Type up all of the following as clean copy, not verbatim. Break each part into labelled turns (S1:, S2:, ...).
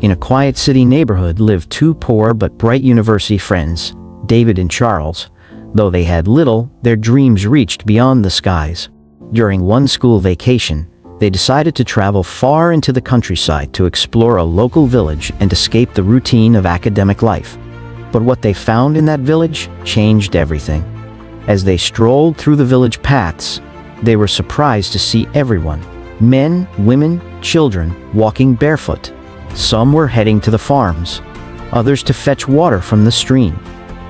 S1: In a quiet city neighborhood lived two poor but bright university friends, David and Charles. Though they had little, their dreams reached beyond the skies. During one school vacation, they decided to travel far into the countryside to explore a local village and escape the routine of academic life. But what they found in that village changed everything. As they strolled through the village paths, they were surprised to see everyone, men, women, children, walking barefoot. Some were heading to the farms, others to fetch water from the stream.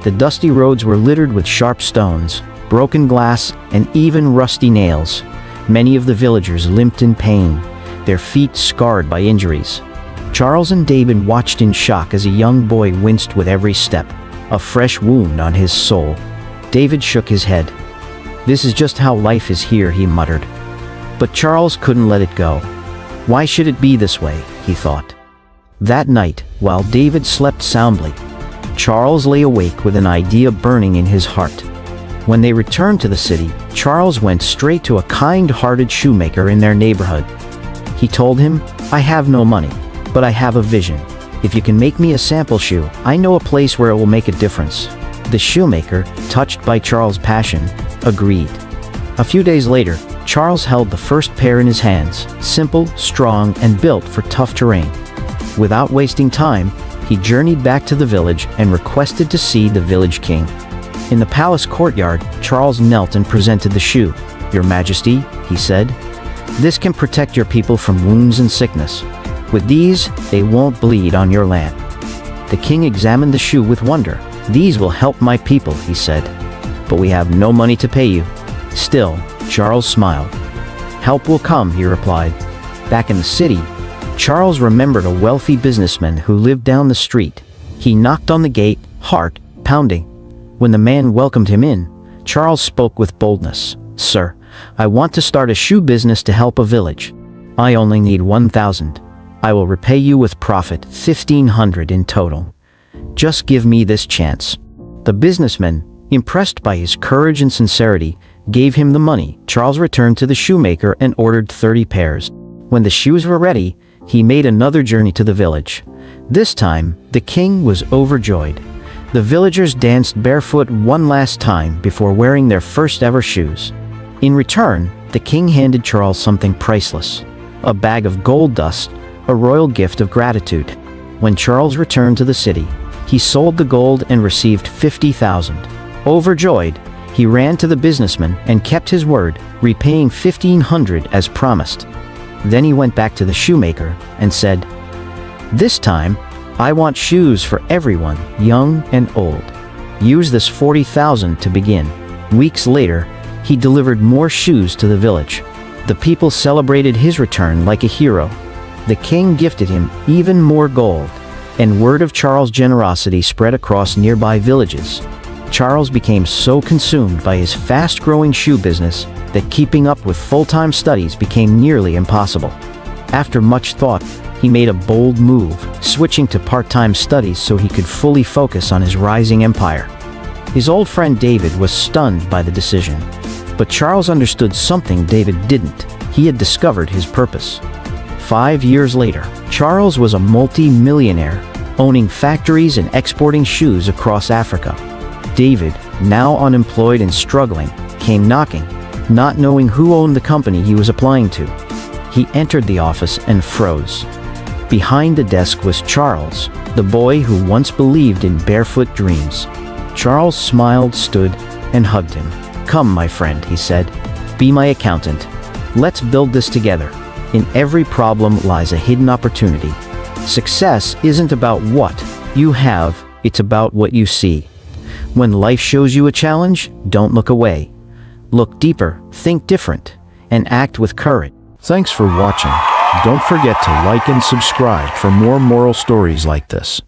S1: The dusty roads were littered with sharp stones, broken glass, and even rusty nails. Many of the villagers limped in pain, their feet scarred by injuries. Charles and David watched in shock as a young boy winced with every step, a fresh wound on his soul. David shook his head. "This is just how life is here," he muttered. But Charles couldn't let it go. Why should it be this way, he thought. That night, while David slept soundly, Charles lay awake with an idea burning in his heart. When they returned to the city, Charles went straight to a kind-hearted shoemaker in their neighborhood. He told him, "I have no money, but I have a vision. If you can make me a sample shoe, I know a place where it will make a difference." The shoemaker, touched by Charles' passion, agreed. A few days later, Charles held the first pair in his hands, simple, strong, and built for tough terrain. Without wasting time, he journeyed back to the village and requested to see the village king. In the palace courtyard, Charles knelt and presented the shoe. "Your Majesty," he said, "this can protect your people from wounds and sickness. With these, they won't bleed on your land." The king examined the shoe with wonder. "These will help my people," he said, "but we have no money to pay you." Still, Charles smiled. "Help will come," he replied. Back in the city, Charles remembered a wealthy businessman who lived down the street. He knocked on the gate, heart pounding. When the man welcomed him in, Charles spoke with boldness. "Sir, I want to start a shoe business to help a village. I only need 1,000. I will repay you with profit, 1,500 in total. Just give me this chance." The businessman, impressed by his courage and sincerity, gave him the money. Charles returned to the shoemaker and ordered 30 pairs. When the shoes were ready, he made another journey to the village. This time, the king was overjoyed. The villagers danced barefoot one last time before wearing their first ever shoes. In return, the king handed Charles something priceless, a bag of gold dust, a royal gift of gratitude. When Charles returned to the city, he sold the gold and received 50,000. Overjoyed, he ran to the businessman and kept his word, repaying 1,500 as promised. Then he went back to the shoemaker and said, "This time, I want shoes for everyone, young and old. Use this 40,000 to begin." Weeks later, he delivered more shoes to the village. The people celebrated his return like a hero. The king gifted him even more gold, and word of Charles' generosity spread across nearby villages. Charles became so consumed by his fast-growing shoe business that keeping up with full-time studies became nearly impossible. After much thought, he made a bold move, switching to part-time studies so he could fully focus on his rising empire. His old friend David was stunned by the decision. But Charles understood something David didn't. He had discovered his purpose. 5 years later, Charles was a multi-millionaire, owning factories and exporting shoes across Africa. David, now unemployed and struggling, came knocking, not knowing who owned the company he was applying to. He entered the office and froze. Behind the desk was Charles, the boy who once believed in barefoot dreams. Charles smiled, stood, and hugged him. "Come, my friend," he said. "Be my accountant. Let's build this together. In every problem lies a hidden opportunity. Success isn't about what you have, it's about what you see. When life shows you a challenge, don't look away. Look deeper, think different, and act with courage."
S2: Thanks for watching. Don't forget to like and subscribe for more moral stories like this.